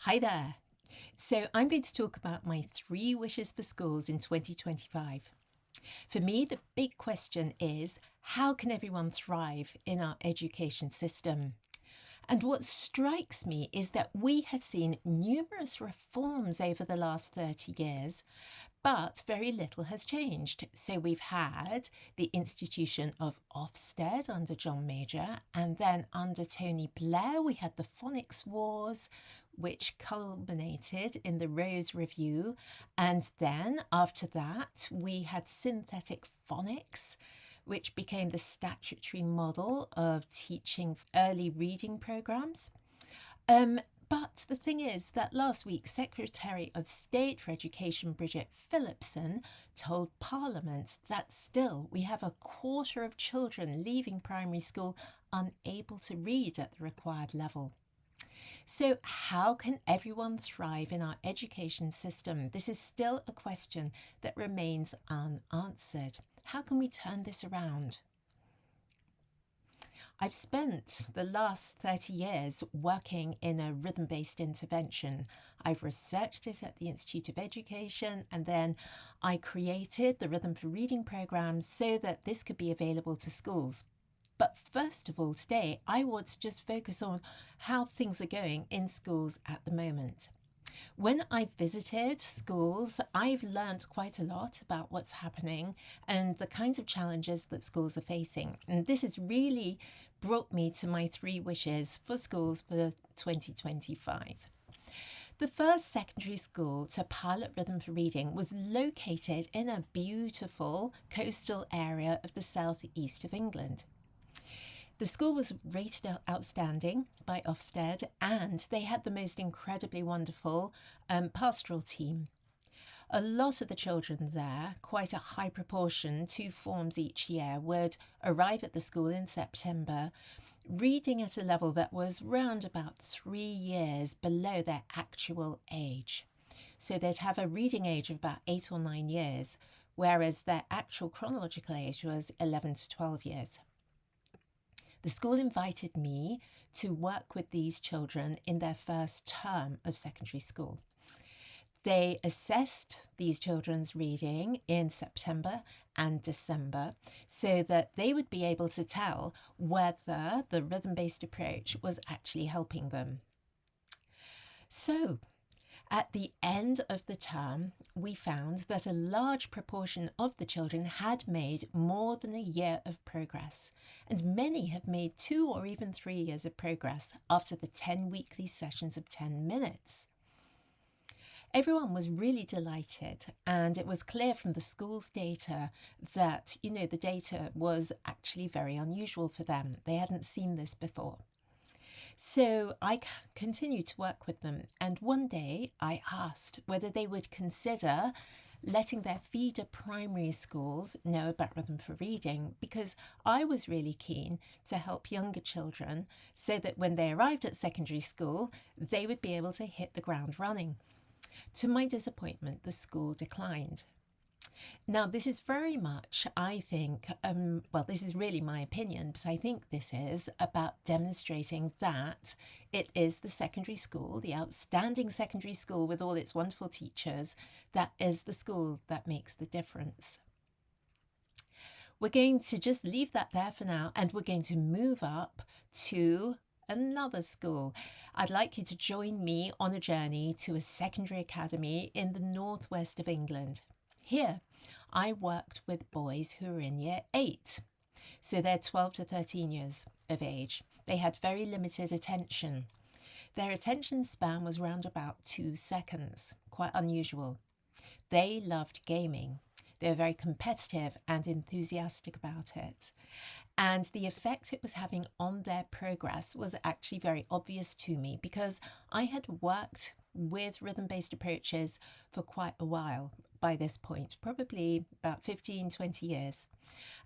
Hi there. So, I'm going to talk about my three wishes for schools in 2025. For me, the big question is how can everyone thrive in our education system? And what strikes me is that we have seen numerous reforms over the last 30 years, but very little has changed. So we've had the institution of Ofsted under John Major, and then under Tony Blair, we had the Phonics Wars, which culminated in the Rose Review. And then after that, we had synthetic phonics, which became the statutory model of teaching early reading programs. But the thing is that last week, Secretary of State for Education Bridget Phillipson told Parliament that still we have a quarter of children leaving primary school unable to read at the required level. So, how can everyone thrive in our education system? This is still a question that remains unanswered. How can we turn this around? I've spent the last 30 years working in a rhythm based intervention. I've researched it at the Institute of Education, and then I created the Rhythm for Reading program so that this could be available to schools. But first of all, today, I want to just focus on how things are going in schools at the moment. When I've visited schools, I've learned quite a lot about what's happening and the kinds of challenges that schools are facing. And this has really brought me to my three wishes for schools for 2025. The first secondary school to pilot Rhythm for Reading was located in a beautiful coastal area of the southeast of England. The school was rated outstanding by Ofsted, and they had the most incredibly wonderful pastoral team. A lot of the children there, quite a high proportion, 2 forms each year, would arrive at the school in September, reading at a level that was round about 3 years below their actual age. So they'd have a reading age of about 8 or 9 years, whereas their actual chronological age was 11 to 12 years. The school invited me to work with these children in their first term of secondary school. They assessed these children's reading in September and December so that they would be able to tell whether the rhythm based approach was actually helping them. So, at the end of the term, we found that a large proportion of the children had made more than a year of progress, and many have made 2 or even 3 years of progress after the 10 weekly sessions of 10 minutes. Everyone was really delighted, and it was clear from the school's data that, the data was actually very unusual for them. They hadn't seen this before. So I continued to work with them, and one day I asked whether they would consider letting their feeder primary schools know about Rhythm for Reading, because I was really keen to help younger children so that when they arrived at secondary school, they would be able to hit the ground running. To my disappointment, the school declined. Now, this is very much, I think, this is really my opinion, but I think this is about demonstrating that it is the secondary school, the outstanding secondary school with all its wonderful teachers, that is the school that makes the difference. We're going to just leave that there for now, and we're going to move up to another school. I'd like you to join me on a journey to a secondary academy in the northwest of England. Here, I worked with boys who were in year 8. So they're 12 to 13 years of age. They had very limited attention. Their attention span was round about 2 seconds, quite unusual. They loved gaming. They were very competitive and enthusiastic about it. And the effect it was having on their progress was actually very obvious to me because I had worked with rhythm-based approaches for quite a while by this point, probably about 15, 20 years.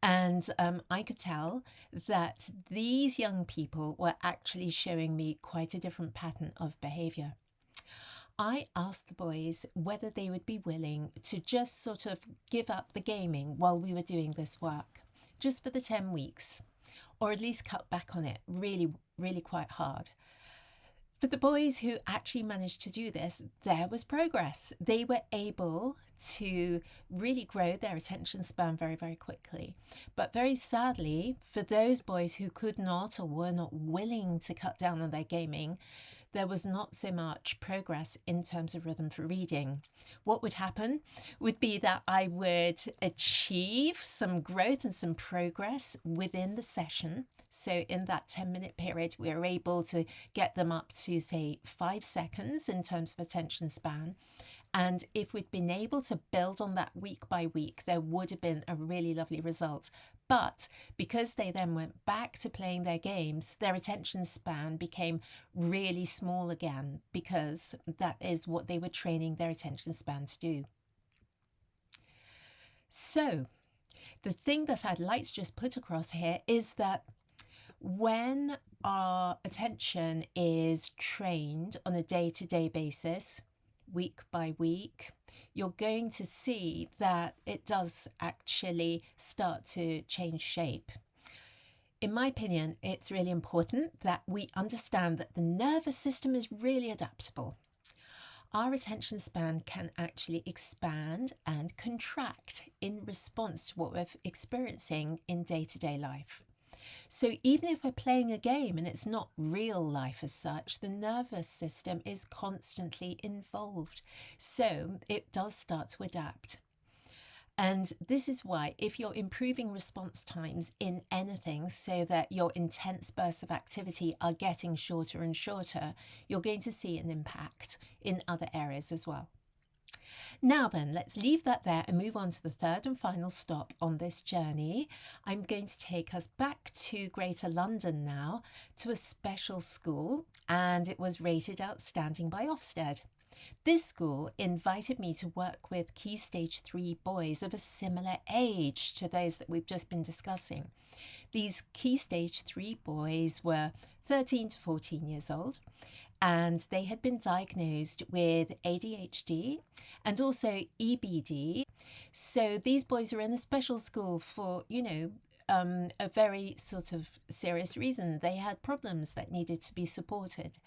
And I could tell that these young people were actually showing me quite a different pattern of behaviour. I asked the boys whether they would be willing to just sort of give up the gaming while we were doing this work, just for the 10 weeks, or at least cut back on it really, really quite hard. For the boys who actually managed to do this, there was progress. They were able to really grow their attention span very, very quickly. But very sadly, for those boys who could not or were not willing to cut down on their gaming, there was not so much progress in terms of rhythm for reading. What would happen would be that I would achieve some growth and some progress within the session. So in that 10-minute period, we were able to get them up to, say, 5 seconds in terms of attention span. And if we'd been able to build on that week by week, there would have been a really lovely result. But because they then went back to playing their games, their attention span became really small again, because that is what they were training their attention span to do. So the thing that I'd like to just put across here is that when our attention is trained on a day-to-day basis, week by week, you're going to see that it does actually start to change shape. In my opinion, it's really important that we understand that the nervous system is really adaptable. Our attention span can actually expand and contract in response to what we're experiencing in day-to-day life. So even if we're playing a game and it's not real life as such, the nervous system is constantly involved. So it does start to adapt. And this is why, if you're improving response times in anything so that your intense bursts of activity are getting shorter and shorter, you're going to see an impact in other areas as well. Now then, let's leave that there and move on to the third and final stop on this journey. I'm going to take us back to Greater London now, to a special school, and it was rated outstanding by Ofsted. This school invited me to work with Key Stage 3 boys of a similar age to those that we've just been discussing. These Key Stage 3 boys were 13 to 14 years old, and they had been diagnosed with ADHD and also EBD. So these boys were in a special school for, a very sort of serious reason. They had problems that needed to be supported.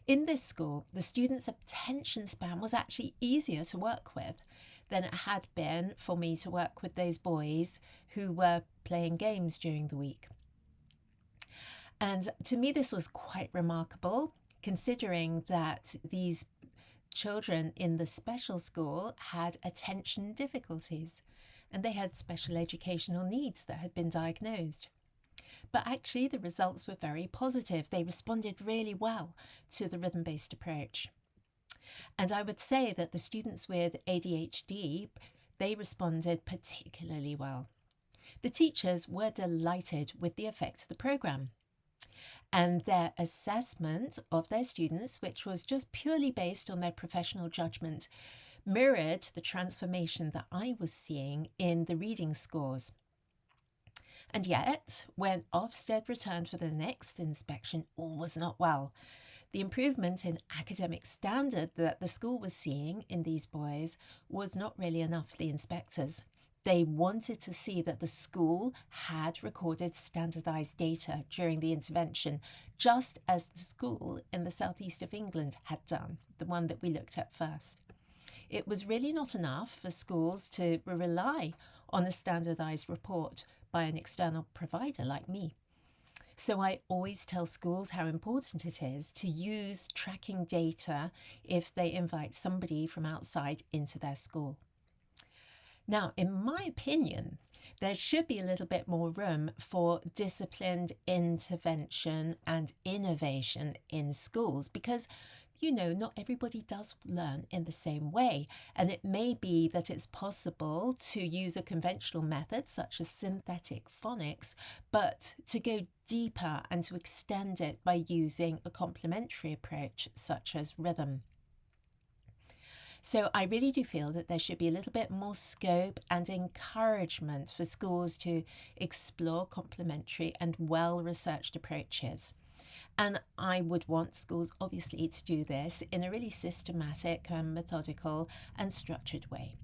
In this school, the students' attention span was actually easier to work with than it had been for me to work with those boys who were playing games during the week. And to me, this was quite remarkable, considering that these children in the special school had attention difficulties and they had special educational needs that had been diagnosed. But actually, the results were very positive. They responded really well to the rhythm-based approach. And I would say that the students with ADHD, they responded particularly well. The teachers were delighted with the effect of the programme. And their assessment of their students, which was just purely based on their professional judgment, mirrored the transformation that I was seeing in the reading scores. And yet, when Ofsted returned for the next inspection, all was not well. The improvement in academic standard that the school was seeing in these boys was not really enough for the inspectors. They wanted to see that the school had recorded standardised data during the intervention, just as the school in the southeast of England had done, the one that we looked at first. It was really not enough for schools to rely on a standardised report by an external provider like me. So I always tell schools how important it is to use tracking data if they invite somebody from outside into their school. Now, in my opinion, there should be a little bit more room for disciplined intervention and innovation in schools because, not everybody does learn in the same way. And it may be that it's possible to use a conventional method such as synthetic phonics, but to go deeper and to extend it by using a complementary approach such as rhythm. So I really do feel that there should be a little bit more scope and encouragement for schools to explore complementary and well-researched approaches. And I would want schools, obviously, to do this in a really systematic and methodical and structured way.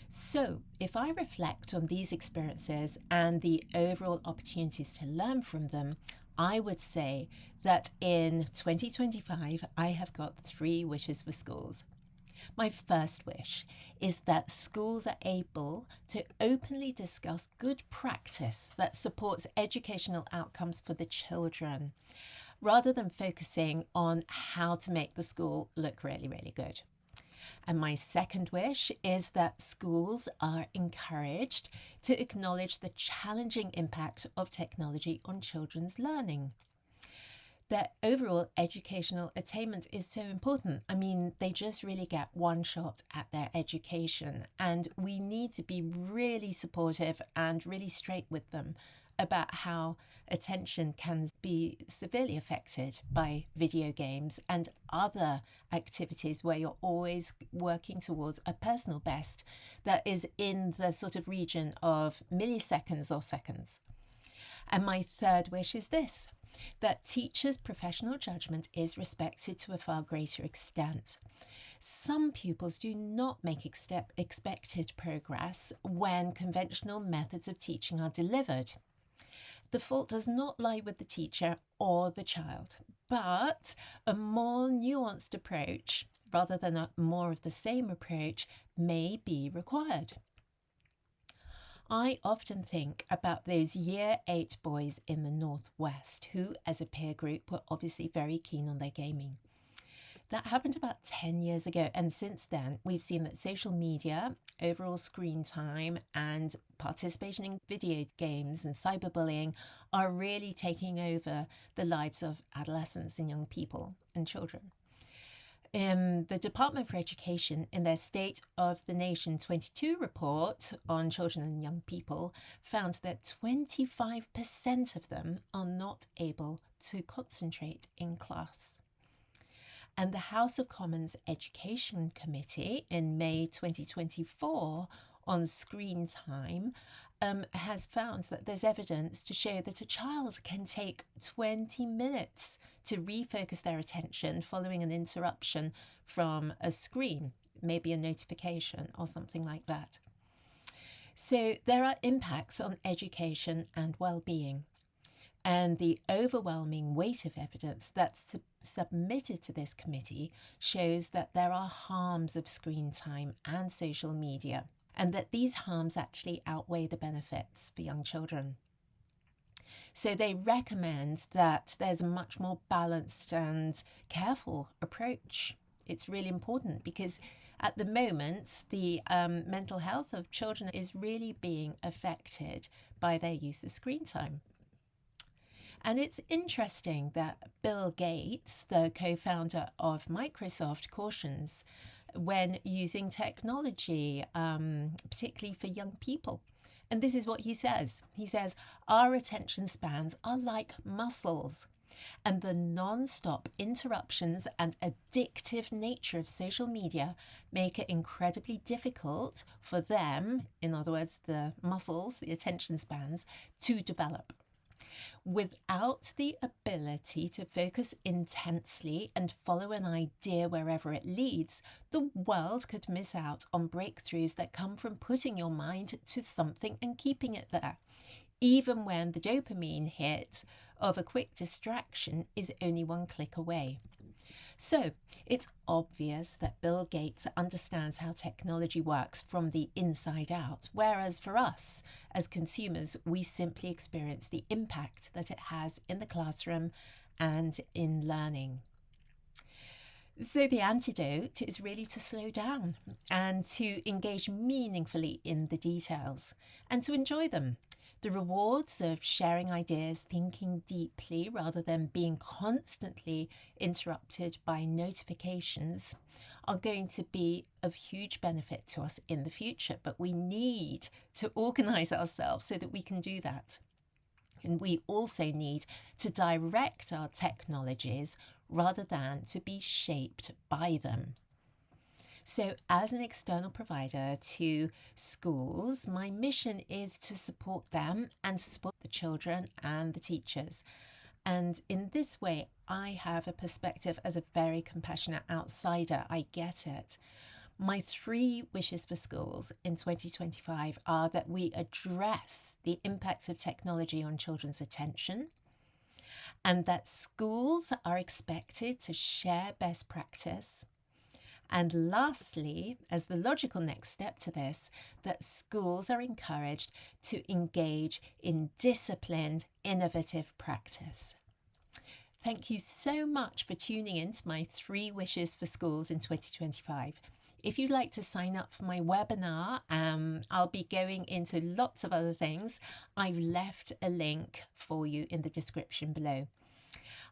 So if I reflect on these experiences and the overall opportunities to learn from them, I would say that in 2025, I have got 3 wishes for schools. My first wish is that schools are able to openly discuss good practice that supports educational outcomes for the children, rather than focusing on how to make the school look really, really good. And my second wish is that schools are encouraged to acknowledge the challenging impact of technology on children's learning. Their overall educational attainment is so important. I mean, they just really get one shot at their education, and we need to be really supportive and really straight with them about how attention can be severely affected by video games and other activities where you're always working towards a personal best that is in the sort of region of milliseconds or seconds. And my third wish is this: that teachers' professional judgment is respected to a far greater extent. Some pupils do not make expected progress when conventional methods of teaching are delivered. The fault does not lie with the teacher or the child, but a more nuanced approach, rather than a more of the same approach, may be required. I often think about those year 8 boys in the Northwest who, as a peer group, were obviously very keen on their gaming. That happened about 10 years ago, and since then, we've seen that social media, overall screen time, and participation in video games and cyberbullying are really taking over the lives of adolescents and young people and children. The Department for Education, in their State of the Nation 22 report on children and young people, found that 25% of them are not able to concentrate in class. And the House of Commons Education Committee, in May 2024, on screen time, has found that there's evidence to show that a child can take 20 minutes to refocus their attention following an interruption from a screen, maybe a notification or something like that. So there are impacts on education and well-being. And the overwhelming weight of evidence that's submitted to this committee shows that there are harms of screen time and social media, and that these harms actually outweigh the benefits for young children. So they recommend that there's a much more balanced and careful approach. It's really important because at the moment, the mental health of children is really being affected by their use of screen time. And it's interesting that Bill Gates, the co-founder of Microsoft, cautions when using technology, particularly for young people. And this is what he says. He says, our attention spans are like muscles, and the non-stop interruptions and addictive nature of social media make it incredibly difficult for them, in other words, the muscles, the attention spans, to develop. Without the ability to focus intensely and follow an idea wherever it leads, the world could miss out on breakthroughs that come from putting your mind to something and keeping it there, even when the dopamine hit of a quick distraction is only one click away. So it's obvious that Bill Gates understands how technology works from the inside out, whereas for us as consumers, we simply experience the impact that it has in the classroom and in learning. So the antidote is really to slow down and to engage meaningfully in the details and to enjoy them. The rewards of sharing ideas, thinking deeply rather than being constantly interrupted by notifications are going to be of huge benefit to us in the future, but we need to organize ourselves so that we can do that. And we also need to direct our technologies rather than to be shaped by them. So as an external provider to schools, my mission is to support them and to support the children and the teachers. And in this way, I have a perspective as a very compassionate outsider. I get it. My 3 wishes for schools in 2025 are that we address the impact of technology on children's attention, and that schools are expected to share best practice. And lastly, as the logical next step to this, that schools are encouraged to engage in disciplined, innovative practice. Thank you so much for tuning in to my 3 wishes for schools in 2025. If you'd like to sign up for my webinar, I'll be going into lots of other things. I've left a link for you in the description below.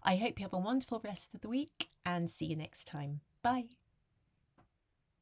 I hope you have a wonderful rest of the week and see you next time. Bye.